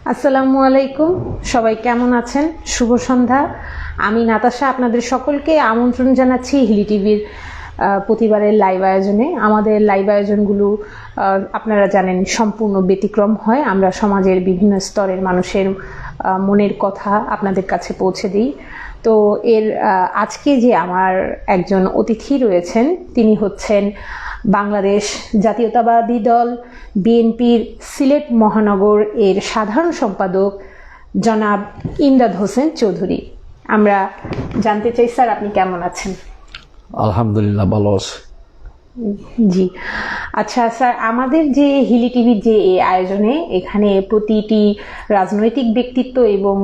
আসসালামু আলাইকুম, সবাই কেমন আছেন? শুভ সন্ধ্যা। আমি নাতাশা আপনাদের সকলকে আমন্ত্রণ জানাচ্ছি হিলি টিভির প্রতিবারের লাইভ আয়োজনে। আমাদের লাইভ আয়োজনগুলো আপনারা জানেন সম্পূর্ণ ব্যতিক্রম হয়। আমরা সমাজের বিভিন্ন স্তরের মানুষের মনের কথা আপনাদের কাছে পৌঁছে দিই। তো আজকে যে আমার একজন অতিথি রয়েছেন, তিনি হচ্ছেন বাংলাদেশ জাতীয়তাবাদী দল বিএনপির সিলেট মহানগর এর সাধারণ সম্পাদক জনাব ইমদাদ হোসেন চৌধুরী। আমরা জানতে চাই, স্যার আপনি কেমন আছেন? আলহামদুলিল্লাহ, ভালো আছি। জি, আচ্ছা স্যার, আমাদের যে হিলি টিভির যে এই আয়োজনে এখানে প্রতিটি রাজনৈতিক ব্যক্তিত্ব এবং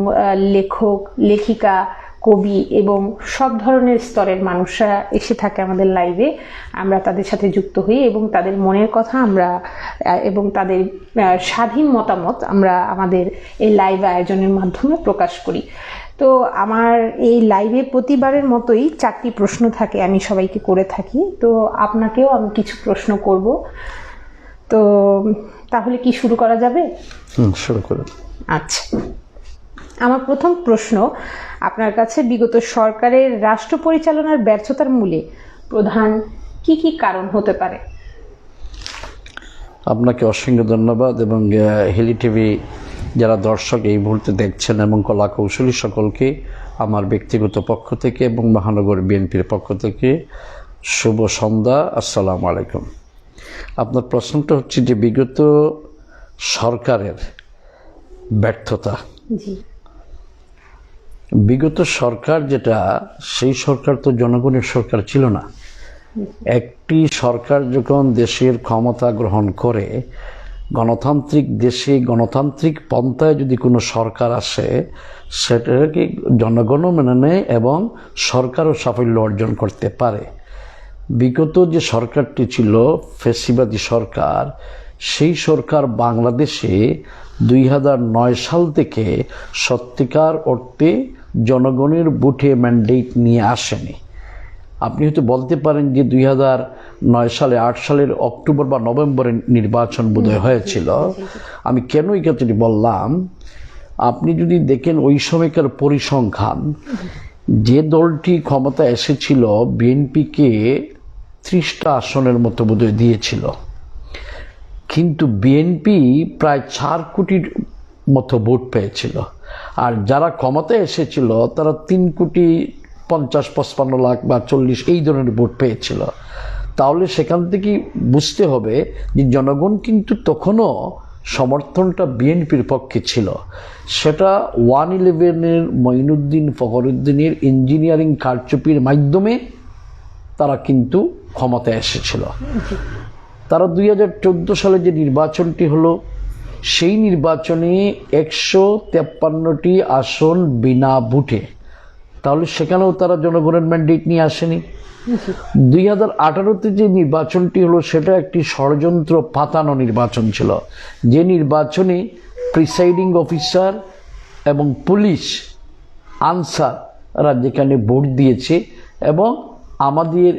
লেখক, লেখিকা, কবি এবং সব ধরনের স্তরের মানুষরা এসে থাকে আমাদের লাইভে। আমরা তাদের সাথে যুক্ত হই এবং তাদের মনের কথা আমরা এবং তাদের স্বাধীন মতামত আমরা আমাদের এই লাইভ আয়োজনের মাধ্যমে প্রকাশ করি। তো আমার এই লাইভে প্রতিবারের মতোই 4টি প্রশ্ন থাকে, আমি সবাইকে করে থাকি। তো আপনাকেও আমি কিছু প্রশ্ন করব। তো তাহলে কি শুরু করা যাবে? শুরু করুন। আচ্ছা, আমার প্রথম প্রশ্ন আপনার কাছে, বিগত সরকারের রাষ্ট্র পরিচালনার ব্যর্থতার মূলে প্রধান কি কি কারণ হতে পারে? আপনাকে অসংখ্য ধন্যবাদ এবং হিলি টিভি যারা দর্শক এই মুহূর্তে দেখছেন এবং কলা কৌশলী সকলকে আমার ব্যক্তিগত পক্ষ থেকে এবং মহানগর বিএনপির পক্ষ থেকে শুভ সন্ধ্যা, আসসালামু আলাইকুম। আপনার প্রশ্নটা হচ্ছে যে বিগত সরকারের ব্যর্থতা। জি, বিগত সরকার যেটা, সেই সরকার তো জনগণের সরকার ছিল না। একটি সরকার যখন দেশের ক্ষমতা গ্রহণ করে, গণতান্ত্রিক দেশে গণতান্ত্রিক পন্থায় যদি কোনো সরকার আসে, সেটাকে জনগণও মেনে নেয় এবং সরকারও সাফল্য অর্জন করতে পারে। বিগত যে সরকারটি ছিল ফ্যাসিবাদী সরকার, সেই সরকার বাংলাদেশে 2009 সাল থেকে সত্যিকার অর্থে জনগণের ভোটে ম্যান্ডেট নিয়ে আসেনি। আপনি হয়তো বলতে পারেন যে 2009 সালে 8 সালের অক্টোবর বা নভেম্বরে নির্বাচন বোধহয় হয়েছিল। আমি কেন এই কথাটি বললাম, আপনি যদি দেখেন ওই সময়কার পরিসংখ্যান, যে দলটি ক্ষমতা এসেছিল বিএনপিকে 30টা আসনের মতো বোধহয় দিয়েছিল, কিন্তু বিএনপি প্রায় 4 কোটির মতো ভোট পেয়েছিল। আর যারা ক্ষমতায় এসেছিল তারা 3,50,55 লাখ বা 40 এই ধরনের ভোট পেয়েছিল। তাহলে সেখান থেকে বুঝতে হবে যে জনগণ কিন্তু তখনও সমর্থনটা বিএনপির পক্ষে ছিল। সেটা 111-এর মঈনুদ্দিন ফখরুদ্দিনের ইঞ্জিনিয়ারিং কারচুপির মাধ্যমে তারা কিন্তু ক্ষমতায় এসেছিল। তারা 2014 সালে যে নির্বাচনটি হলো, সেই নির্বাচনে 153টি আসন বিনা ভোটে, তাহলে সেখানেও তারা জনগণের ম্যান্ডেট নিয়ে আসেনি। 2018-তে যে নির্বাচনটি হলো, সেটা একটি ষড়যন্ত্র পাতানো নির্বাচন ছিল, যে নির্বাচনে প্রিসাইডিং অফিসার এবং পুলিশ আনসাররা যেখানে ভোট দিয়েছে এবং আমাদের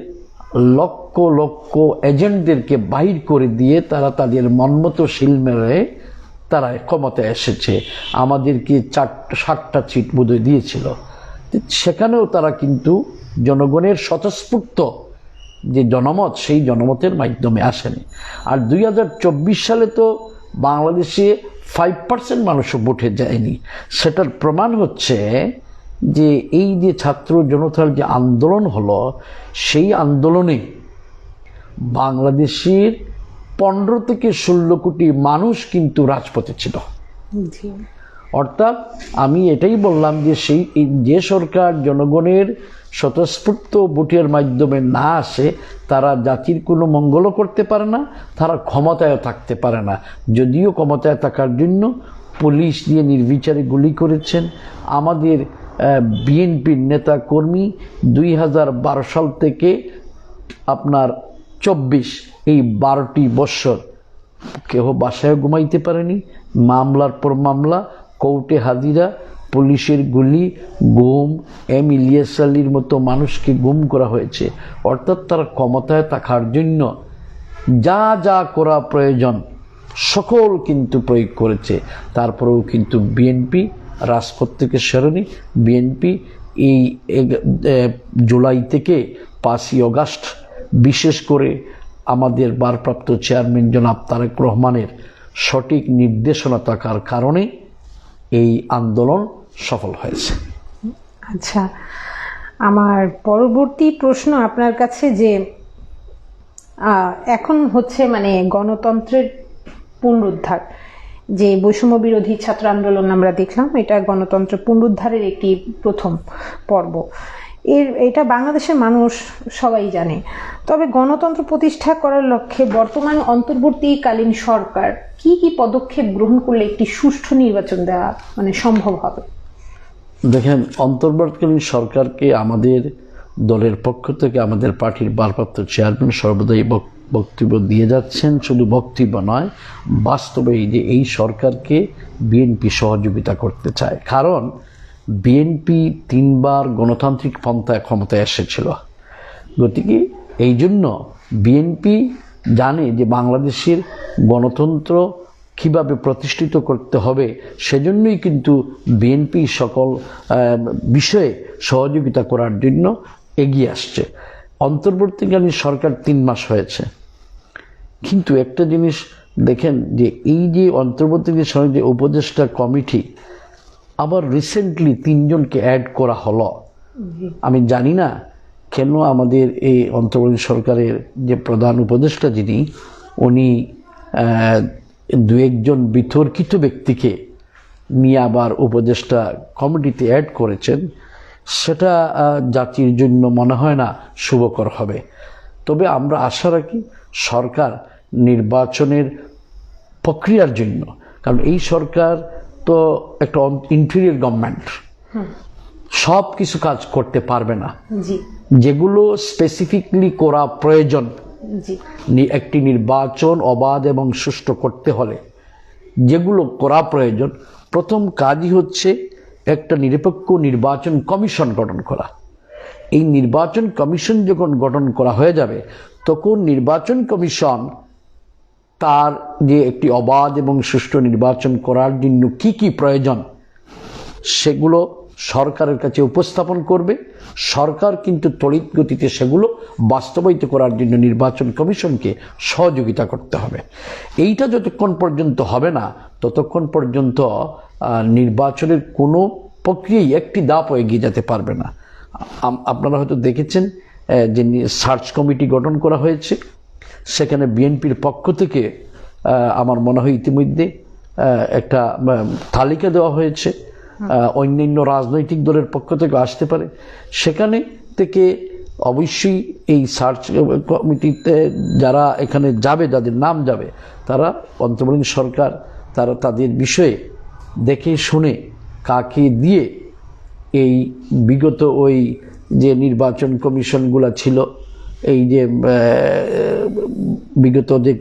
লক্ষ লক্ষ এজেন্টদেরকে বাহির করে দিয়ে তারা তাদের মনমতো শিল মেরে তারা ক্ষমতায় এসেছে। আমাদেরকে 60টা সিট বোধহয় দিয়েছিল। সেখানেও তারা কিন্তু জনগণের স্বতঃস্ফূর্ত যে জনমত, সেই জনমতের মাধ্যমে আসেনি। আর 2024 সালে তো বাংলাদেশে 5% মানুষও ভোটে যায়নি। সেটার প্রমাণ হচ্ছে যে এই যে ছাত্র জনতার যে আন্দোলন হলো, সেই আন্দোলনে বাংলাদেশের 15 থেকে 16 কোটি মানুষ কিন্তু রাজপথে ছিল। অর্থাৎ আমি এটাই বললাম যে যে সরকার জনগণের স্বতঃস্ফূর্ত ভোটের মাধ্যমে না আসে, তারা জাতির কোনো মঙ্গলও করতে পারে না, তারা ক্ষমতায় থাকতে পারে না। যদিও ক্ষমতায় থাকার জন্য পুলিশ দিয়ে নির্বিচারে গুলি করেছেন। আমাদের বিএনপির নেতা কর্মী 2012 সাল থেকে আপনার 24 এই 12টি বৎসর কেউ বাসায় ঘুমাইতে পারেনি। মামলার পর মামলা, কোর্টে হাজিরা, পুলিশের গুলি, গুম, ইলিয়াস আলীর মতো মানুষকে গুম করা হয়েছে। অর্থাৎ তারা ক্ষমতায় থাকার জন্য যা যা করা প্রয়োজন সকল কিন্তু প্রয়োগ করেছে, তারপরেও কিন্তু বিএনপি রাজপথ থেকে সরেনি। বিএনপি এই জুলাই থেকে 5ই অগাস্ট বিশেষ করে আমাদের ভারপ্রাপ্ত চেয়ারম্যান জনাব তারেক রহমানের সঠিক নির্দেশনা থাকার কারণে এই আন্দোলন সফল হয়েছে। আচ্ছা, আমার পরবর্তী প্রশ্ন আপনার কাছে যে এখন হচ্ছে মানে গণতন্ত্রের পুনরুদ্ধার, যে বৈষম্য বিরোধী ছাত্র আন্দোলন আমরা দেখলাম, এটা গণতন্ত্র পুনরুদ্ধারের একটি প্রথম পর্ব। এটা বাংলাদেশের মানুষ সবাই জানে। তবে গণতন্ত্র প্রতিষ্ঠা করার লক্ষ্যে বর্তমান অন্তর্বর্তীকালীন সরকার কি কি পদক্ষেপ গ্রহণ করলে একটি সুষ্ঠু নির্বাচন দেওয়া মানে সম্ভব হবে? দেখেন, অন্তর্বর্তীকালীন সরকারকে আমাদের দলের পক্ষ থেকে আমাদের পার্টির ভারপ্রাপ্ত চেয়ারম্যান সর্বদাই বক্তব্য দিয়ে যাচ্ছেন। শুধু বক্তব্য নয়, বাস্তবে এই সরকারকে বিএনপি সহযোগিতা করতে চায়। কারণ বিএনপি 3বার গণতান্ত্রিক পন্থায় ক্ষমতায় এসেছিল। গতিকে এই জন্য বিএনপি জানে যে বাংলাদেশের গণতন্ত্র কিভাবে প্রতিষ্ঠিত করতে হবে, সেজন্যই কিন্তু বিএনপি সকল বিষয়ে সহযোগিতা করার জন্য এগিয়ে আসছে। অন্তর্বর্তীকালীন সরকার 3 মাস হয়েছে, কিন্তু একটা জিনিস দেখেন যে এই যে অন্তর্বর্তীকালীন সরকার যে উপদেষ্টা কমিটি, আবার রিসেন্টলি 3 জনকে অ্যাড করা হলো। আমি জানি না কেন আমাদের এই অন্তর্বর্তী সরকারের যে প্রধান উপদেষ্টা যিনি, উনি 2-1 জন বিতর্কিত ব্যক্তিকে নিয়ে আবার উপদেষ্টা কমিটিতে অ্যাড করেছেন। সেটা জাতির জন্য মনে হয় না শুভকর হবে। তবে আমরা আশা রাখি সরকার নির্বাচনের প্রক্রিয়ার জন্য, কারণ এই সরকার তো একটা ইন্টেরিয়র গভর্নমেন্ট, সব কিছু কাজ করতে পারবে না। যেগুলো স্পেসিফিকলি করা প্রয়োজন, একটি নির্বাচন অবাধ এবং সুষ্ঠু করতে হলে যেগুলো করা প্রয়োজন, প্রথম কাজই হচ্ছে একটা নিরপেক্ষ নির্বাচন কমিশন গঠন করা। এই নির্বাচন কমিশন যখন গঠন করা হয়ে যাবে, তখন নির্বাচন কমিশন তার যে একটি অবাধ এবং সুষ্ঠু নির্বাচন করার জন্য কি কি প্রয়োজন সেগুলো সরকারের কাছে উপস্থাপন করবে। সরকার কিন্তু তড়িৎ গতিতে সেগুলো বাস্তবায়িত করার জন্য নির্বাচন কমিশনকে সহযোগিতা করতে হবে। এইটা যতক্ষণ পর্যন্ত হবে না, ততক্ষণ পর্যন্ত নির্বাচনের কোনো প্রক্রিয়াই একটি ধাপও এগিয়ে যেতে পারবে না। আপনারা হয়তো দেখেছেন যে সার্চ কমিটি গঠন করা হয়েছে, সেখানে বিএনপির পক্ষ থেকে আমার মনে হয় ইতিমধ্যে একটা তালিকা দেওয়া হয়েছে, অন্যান্য রাজনৈতিক দলের পক্ষ থেকে আসতে পারে। সেখানে থেকে অবশ্যই এই সার্চ কমিটিতে যারা এখানে যাবে, যাদের নাম যাবে, তারা অন্তর্বর্তী সরকার তারা তাদের বিষয়ে দেখে শুনে কাকে দিয়ে এই বিগত ওই যে নির্বাচন কমিশনগুলো ছিল, এই যে বিগত যে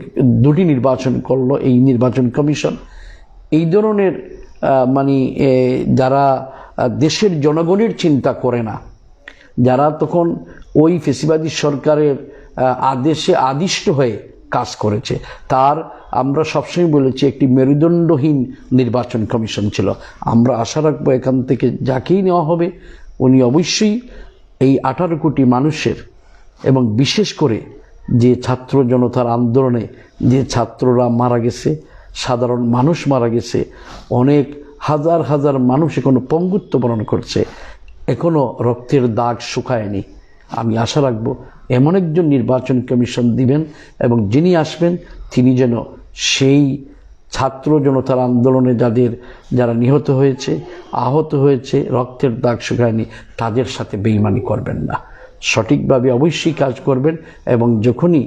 2টি নির্বাচন করলো এই নির্বাচন কমিশন, এই ধরনের মানে যারা দেশের জনগণের চিন্তা করে না, যারা তখন ওই ফেসিবাদী সরকারের আদেশে আদিষ্ট হয়ে কাজ করেছে, তার আমরা সবসময় বলেছি একটি মেরুদণ্ডহীন নির্বাচন কমিশন ছিল। আমরা আশা রাখবো এখান থেকে যাকেই নেওয়া হবে, উনি অবশ্যই এই 18 কোটি মানুষের এবং বিশেষ করে যে ছাত্র জনতার আন্দোলনে যে ছাত্ররা মারা গেছে, সাধারণ মানুষ মারা গেছে, অনেক হাজার হাজার মানুষ এখনো পঙ্গুত্ব বরণ করছে, এখনো রক্তের দাগ শুকায়নি। আমি আশা রাখবো এমন একজন নির্বাচন কমিশন দিবেন এবং যিনি আসবেন তিনি যেন সেই ছাত্র জনতার আন্দোলনে যারা নিহত হয়েছে, আহত হয়েছে, রক্তের দাগ শুকায়নি, তাদের সাথে বেইমানি করবেন না, সঠিকভাবে অবশ্যই কাজ করবেন। এবং যখনই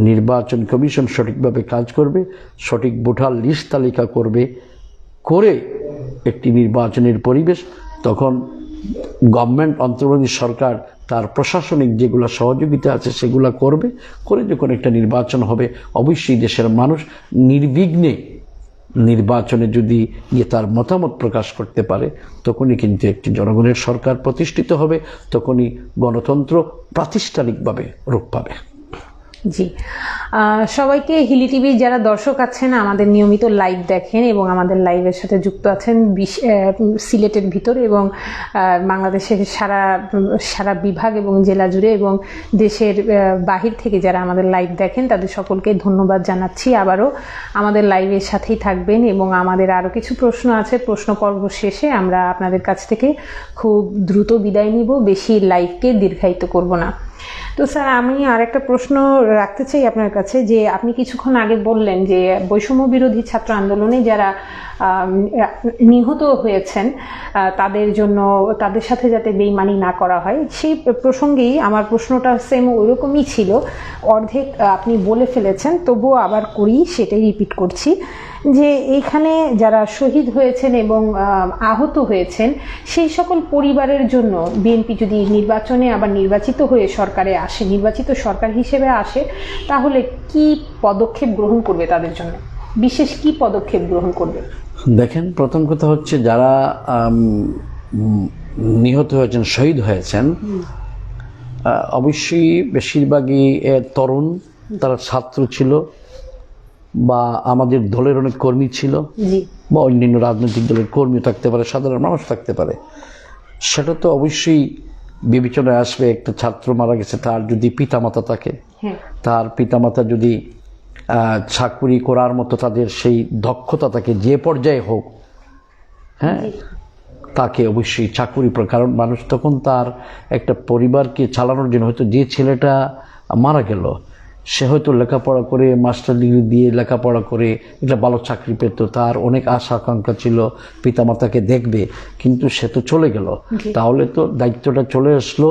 নির্বাচন কমিশন সঠিকভাবে কাজ করবে, সঠিক ভোটার লিস্ট তালিকা করে একটি নির্বাচনের পরিবেশ, তখন গভর্নমেন্ট অন্তর্বর্তী সরকার তার প্রশাসনিক যেগুলো সহযোগিতা আছে সেগুলো করে যখন একটা নির্বাচন হবে, অবশ্যই দেশের মানুষ নির্বিঘ্নে নির্বাচনে যদি তার মতামত প্রকাশ করতে পারে, তখনই কিন্তু একটি জনগণের সরকার প্রতিষ্ঠিত হবে, তখনই গণতন্ত্র প্রাতিষ্ঠানিকভাবে রূপ পাবে। জি, সবাইকে হিলি টিভির যারা দর্শক আছেন, আমাদের নিয়মিত লাইভ দেখেন এবং আমাদের লাইভের সাথে যুক্ত আছেন সিলেটের ভিতর এবং বাংলাদেশের সারা বিভাগ এবং জেলা জুড়ে এবং দেশের বাহির থেকে যারা আমাদের লাইভ দেখেন, তাদের সকলকে ধন্যবাদ জানাচ্ছি। আবারও আমাদের লাইভের সাথেই থাকবেন এবং আমাদের আরও কিছু প্রশ্ন আছে। প্রশ্ন পর্ব শেষে আমরা আপনাদের কাছ থেকে খুব দ্রুত বিদায় নিব, বেশি লাইভকে দীর্ঘায়িত করব না। তো স্যার, আমি আর একটা প্রশ্ন রাখতে চাই আপনার কাছে, যে আপনি কিছুক্ষণ আগে বললেন যে বৈষম্য বিরোধী ছাত্র আন্দোলনে যারা নিহত হয়েছেন তাদের সাথে যাতে বেইমানি না করা হয়, সেই প্রসঙ্গেই আমার প্রশ্নটা সেম ওইরকমই ছিল। অর্ধেক আপনি বলে ফেলেছেন, তবুও আবার করি, সেটাই রিপিট করছি, যে এইখানে যারা শহীদ হয়েছেন এবং আহত হয়েছেন সেই সকল পরিবারের জন্য বিএনপি যদি নির্বাচনে আবার নির্বাচিত হয়ে সরকারে আসে, নির্বাচিত সরকার হিসেবে আসে, তাহলে কি পদক্ষেপ গ্রহণ করবে তাদের জন্য? বিশেষ কি পদক্ষেপ গ্রহণ করবে? দেখেন, প্রথম কথা হচ্ছে যারা নিহত হয়েছেন, শহীদ হয়েছেন, অবশ্যই বেশিরভাগই তরুণ, তারা ছাত্র ছিল বা আমাদের দলের অনেক কর্মী ছিল বা অন্যান্য রাজনৈতিক দলের কর্মী থাকতে পারে, সাধারণ মানুষ থাকতে পারে। সেটা তো অবশ্যই বিবেচনায় আসবে। একটা ছাত্র মারা গেছে, তার যদি পিতামাতা থাকে, তার পিতামাতা যদি চাকুরি করার মতো তাদের সেই দক্ষতা থাকে, যে পর্যায়ে হোক, হ্যাঁ, তাকে অবশ্যই চাকুরি, কারণ মানুষ তখন তার একটা পরিবারকে চালানোর জন্য, হয়তো যে ছেলেটা মারা গেল সে হয়তো লেখাপড়া করে মাস্টার ডিগ্রি দিয়ে লেখাপড়া করে একটা ভালো চাকরি পেত, তার অনেক আশা আকাঙ্ক্ষা ছিল পিতামাতাকে দেখবে, কিন্তু সে তো চলে গেল। তাহলে তো দায়িত্বটা চলে আসলো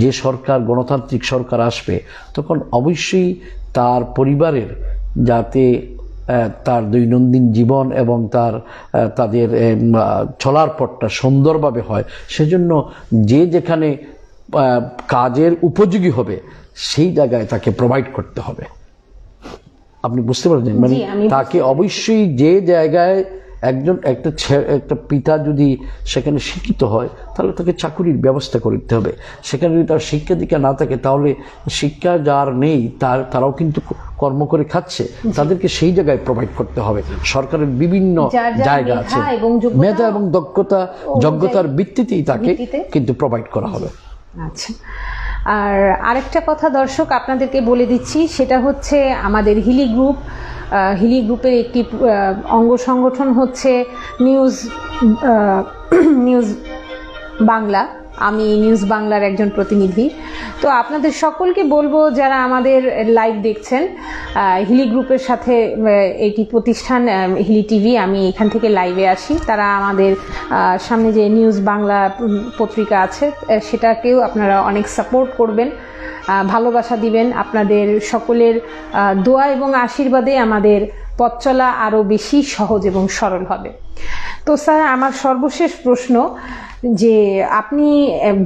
যে সরকার, গণতান্ত্রিক সরকার আসবে, তখন অবশ্যই তার পরিবারের যাতে তার দৈনন্দিন জীবন এবং তাদের চলার পথটা সুন্দরভাবে হয়, সেজন্য যে যেখানে কাজের উপযোগী হবে সেই জায়গায় তাকে প্রোভাইড করতে হবে। আপনি বুঝতে পারছেন? মানে তাকে অবশ্যই যে জায়গায় একটা পিতা যদি সেখানে শিক্ষিত হয়, তাহলে তাকে চাকুরির ব্যবস্থা করতে হবে। সেখানে যদি তার শিক্ষা দীক্ষা না থাকে, তাহলে শিক্ষা যার নেই তারাও কিন্তু কর্ম করে খাচ্ছে, তাদেরকে সেই জায়গায় প্রোভাইড করতে হবে। সরকারের বিভিন্ন জায়গা আছে, মেধা এবং যোগ্যতার ভিত্তিতেই তাকে কিন্তু প্রোভাইড করা হবে। আচ্ছা, আর আরেকটা কথা দর্শক আপনাদেরকে বলে দিচ্ছি, সেটা হচ্ছে আমাদের হিলি গ্রুপের একটি অঙ্গ সংগঠন হচ্ছে নিউজ বাংলা। আমি নিউজ বাংলার একজন প্রতিনিধি। তো আপনাদের সকলকে বলবো, যারা আমাদের লাইভ দেখছেন, হিলি গ্রুপের সাথে একটি প্রতিষ্ঠান হিলি টিভি, আমি এখান থেকে লাইভে আসি, তারা আমাদের সামনে যে নিউজ বাংলা পত্রিকা আছে সেটাকেও আপনারা অনেক সাপোর্ট করবেন, ভালোবাসা দিবেন। আপনাদের সকলের দোয়া এবং আশীর্বাদে আমাদের পথ চলা আরও বেশি সহজ এবং সরল হবে। তো স্যার, আমার সর্বশেষ প্রশ্ন, যে আপনি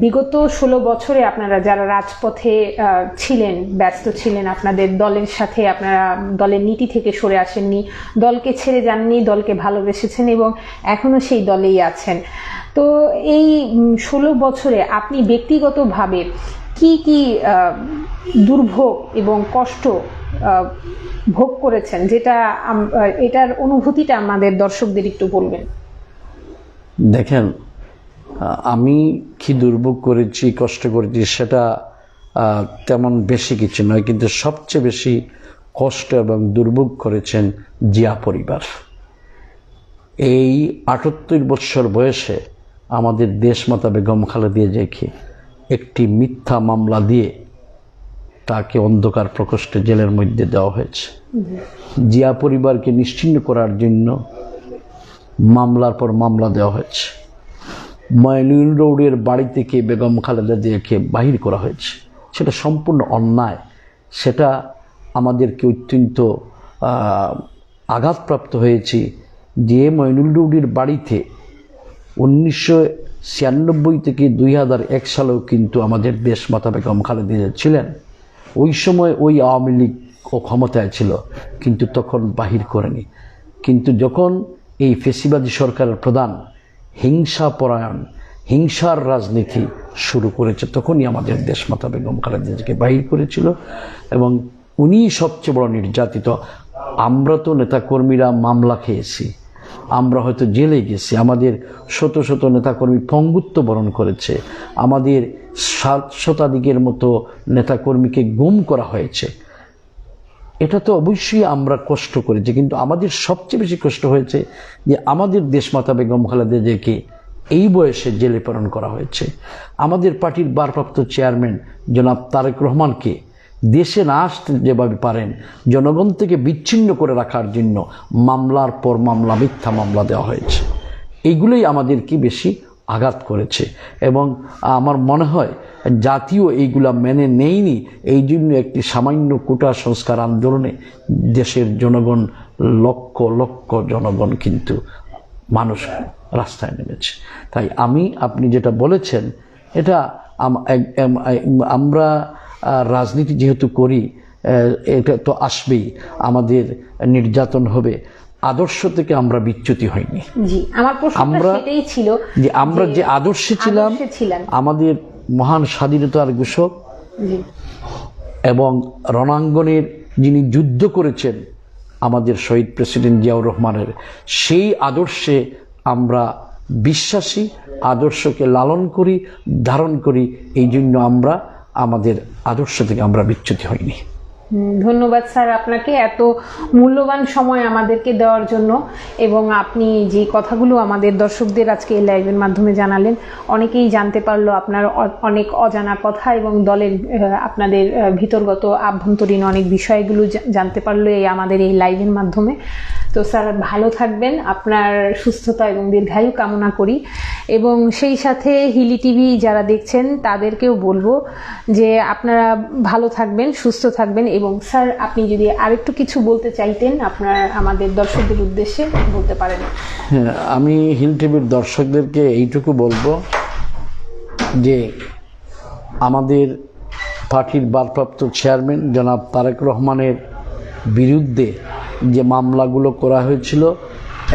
বিগত 16 বছরে আপনারা যারা রাজপথে ছিলেন, ব্যস্ত ছিলেন, আপনাদের দলের সাথে আপনারা দলের নীতি থেকে সরে আসেননি, দলকে ছেড়ে যাননি, দলকে ভালোবেসেছেন এবং এখনও সেই দলেই আছেন। তো এই 16 বছরে আপনি ব্যক্তিগতভাবে কি কি দুর্ভোগ এবং কষ্ট ভোগ করেছেন, এটার অনুভূতিটা আমাদের দর্শকদের একটু বলবেন? দেখেন, আমি কি দুর্ভোগ করেছি, কষ্ট করেছি, সেটা তেমন বেশি কিছু নয়, কিন্তু সবচেয়ে বেশি কষ্ট এবং দুর্ভোগ করেছেন জিয়া পরিবার। এই 78 বছর বয়সে আমাদের দেশমাতা বেগম খালেদা জিয়াকে একটি মিথ্যা মামলা দিয়ে তাকে অন্ধকার প্রকোষ্ঠে জেলের মধ্যে দেওয়া হয়েছে। জিয়া পরিবারকে নিশ্চিহ্ন করার জন্য মামলার পর মামলা দেওয়া হয়েছে। মঈনুল রৌডের বাড়ি থেকে বেগম খালেদা জিয়াকে বাহির করা হয়েছে। সেটা সম্পূর্ণ অন্যায়। সেটা আমাদেরকে অত্যন্ত আঘাতপ্রাপ্ত হয়েছে যে মঈনুল রৌডের বাড়িতে 1996 থেকে 2001 সালেও কিন্তু আমাদের দেশমাতা বেগম খালেদা জিয়া ছিলেন। ওই সময় ওই আওয়ামী লীগ ক্ষমতায় ছিল, কিন্তু তখন বাহির করেনি। কিন্তু যখন এই ফেসিবাদী সরকারের প্রধান হিংসাপরায়ণ, হিংসার রাজনীতি শুরু করেছে, তখনই আমাদের দেশমাতা বেগম খালেদা জিয়াকে বাহির করেছিল এবং উনিই সবচেয়ে বড় নির্যাতিত। আমরা তো নেতাকর্মীরা মামলা খেয়েছি, আমরা হয়তো জেলে গেছি, আমাদের শত শত নেতাকর্মী পঙ্গুত্ব বরণ করেছে, আমাদের 7 শতাধিকের মতো নেতাকর্মীকে গুম করা হয়েছে। এটা তো অবশ্যই আমরা কষ্ট করেছি, কিন্তু আমাদের সবচেয়ে বেশি কষ্ট হয়েছে যে আমাদের দেশমাতা বেগম খালেদা জিয়াকে এই বয়সে জেলে প্রেরণ করা হয়েছে। আমাদের পার্টির ভারপ্রাপ্ত চেয়ারম্যান জনাব তারেক রহমানকে দেশে না আসতে যেভাবে পারেন জনগণ থেকে বিচ্ছিন্ন করে রাখার জন্য মামলার পর মামলা, মিথ্যা মামলা দেওয়া হয়েছে। এইগুলোই আমাদেরকে বেশি আঘাত করেছে এবং আমার মনে হয় জাতীয় এইগুলা মেনে নেয়নি। এই জন্য একটি সামান্য কোটা সংস্কার আন্দোলনে দেশের জনগণ, লক্ষ লক্ষ জনগণ কিন্তু মানুষ রাস্তায় নেমেছে। তাই আপনি যেটা বলেছেন, এটা আমরা রাজনীতি যেহেতু করি, এটা তো আসবেই, আমাদের নির্যাতন হবে, আদর্শ থেকে আমরা বিচ্যুতি হয়নি। জি, আমার প্রশ্নটা সেটাই ছিল যে আমরা যে আদর্শে ছিলাম, আমাদের মহান স্বাধীনতার ঘোষক এবং রণাঙ্গনের যিনি যুদ্ধ করেছেন আমাদের শহীদ প্রেসিডেন্ট জিয়াউর রহমানের, সেই আদর্শে আমরা বিশ্বাসী, আদর্শকে লালন করি, ধারণ করি। এই জন্য আমরা আমাদের আদর্শ থেকে আমরা বিচ্যুতি হইনি। ধন্যবাদ স্যার আপনাকে এত মূল্যবান সময় আমাদেরকে দেওয়ার জন্য, এবং আপনি যে কথাগুলো আমাদের দর্শকদের আজকে এই লাইভের মাধ্যমে জানালেন, অনেকেই জানতে পারলো আপনার অনেক অজানা কথা এবং দলের আপনাদের ভিতরগত আভ্যন্তরীণ অনেক বিষয়গুলো জানতে পারলো আমাদের এই লাইভের মাধ্যমে। তো স্যার ভালো থাকবেন, আপনার সুস্থতা এবং দীর্ঘায়ু কামনা করি। এবং সেই সাথে হিলি টিভি যারা দেখছেন তাদেরকেও বলবো যে আপনারা ভালো থাকবেন, সুস্থ থাকবেন। এবং স্যার আপনি যদি আরেকটু কিছু বলতে চাইতেন আপনার আমাদের দর্শকদের উদ্দেশ্যে বলতে পারেন। হ্যাঁ, আমি হিল টিভির দর্শকদেরকে এইটুকু বলবো যে আমাদের পার্টির ভারপ্রাপ্ত চেয়ারম্যান জনাব তারেক রহমানের বিরুদ্ধে যে মামলাগুলো করা হয়েছিল,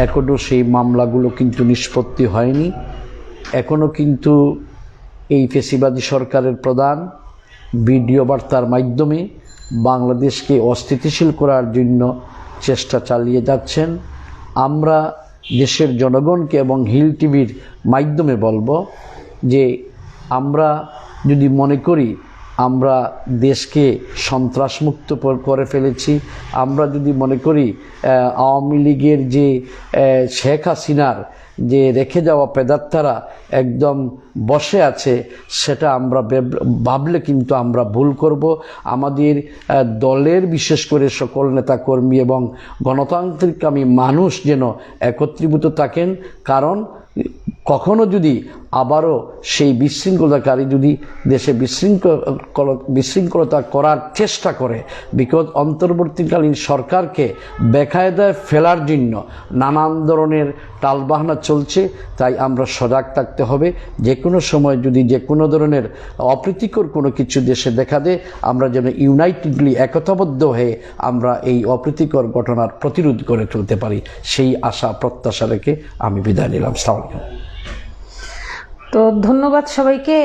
এখনও সেই মামলাগুলো কিন্তু নিষ্পত্তি হয়নি। এখনও কিন্তু এই ফ্যাসিবাদী সরকারের প্রধান ভিডিও বার্তার মাধ্যমে বাংলাদেশকে অস্থিতিশীল করার জন্য চেষ্টা চালিয়ে যাচ্ছেন। আমরা দেশের জনগণকে এবং হিল টিভির মাধ্যমে বলবো যে আমরা যদি মনে করি আমরা দেশকে সন্ত্রাসমুক্ত করে ফেলেছি, আমরা যদি মনে করি আওয়ামী লীগের যে শেখ হাসিনার যে রেখে যাওয়া প্রেদাত্তারা একদম বসে আছে, সেটা আমরা ভাবলে কিন্তু আমরা ভুল করব। আমাদের দলের বিশেষ করে সকল নেতাকর্মী এবং গণতান্ত্রিককামী মানুষ যেন একত্রীভূত থাকেন, কারণ কখনো যদি আবারও সেই বিশৃঙ্খলাকারী যদি দেশে বিশৃঙ্খলতা করার চেষ্টা করে, বিকজ অন্তর্বর্তীকালীন সরকারকে বেকায়দায় ফেলার জন্য নানান ধরনের টালবাহানা চলছে। তাই আমরা সজাগ থাকতে হবে। যে কোনো সময় যদি যে কোনো ধরনের অপ্রীতিকর কোনো কিছু দেশে দেখা দেয়, আমরা যেন ইউনাইটেডলি একতাবদ্ধ হয়ে আমরা এই অপ্রীতিকর ঘটনার প্রতিরোধ করে তুলতে পারি, সেই আশা প্রত্যাশা রেখে আমি বিদায় নিলাম। আসসালামু আলাইকুম। তো ধন্যবাদ সবাইকে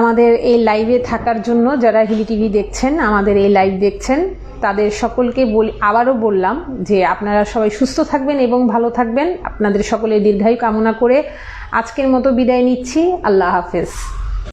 আমাদের এই লাইভে থাকার জন্য। যারা হিলি টিভি দেখছেন, আমাদের এই লাইভ দেখছেন, তাদের সকলকে আবারও বললাম যে আপনারা সবাই সুস্থ থাকবেন এবং ভালো থাকবেন। আপনাদের সকলের দীর্ঘায়ু কামনা করে আজকের মতো বিদায় নিচ্ছি। আল্লাহ হাফেজ।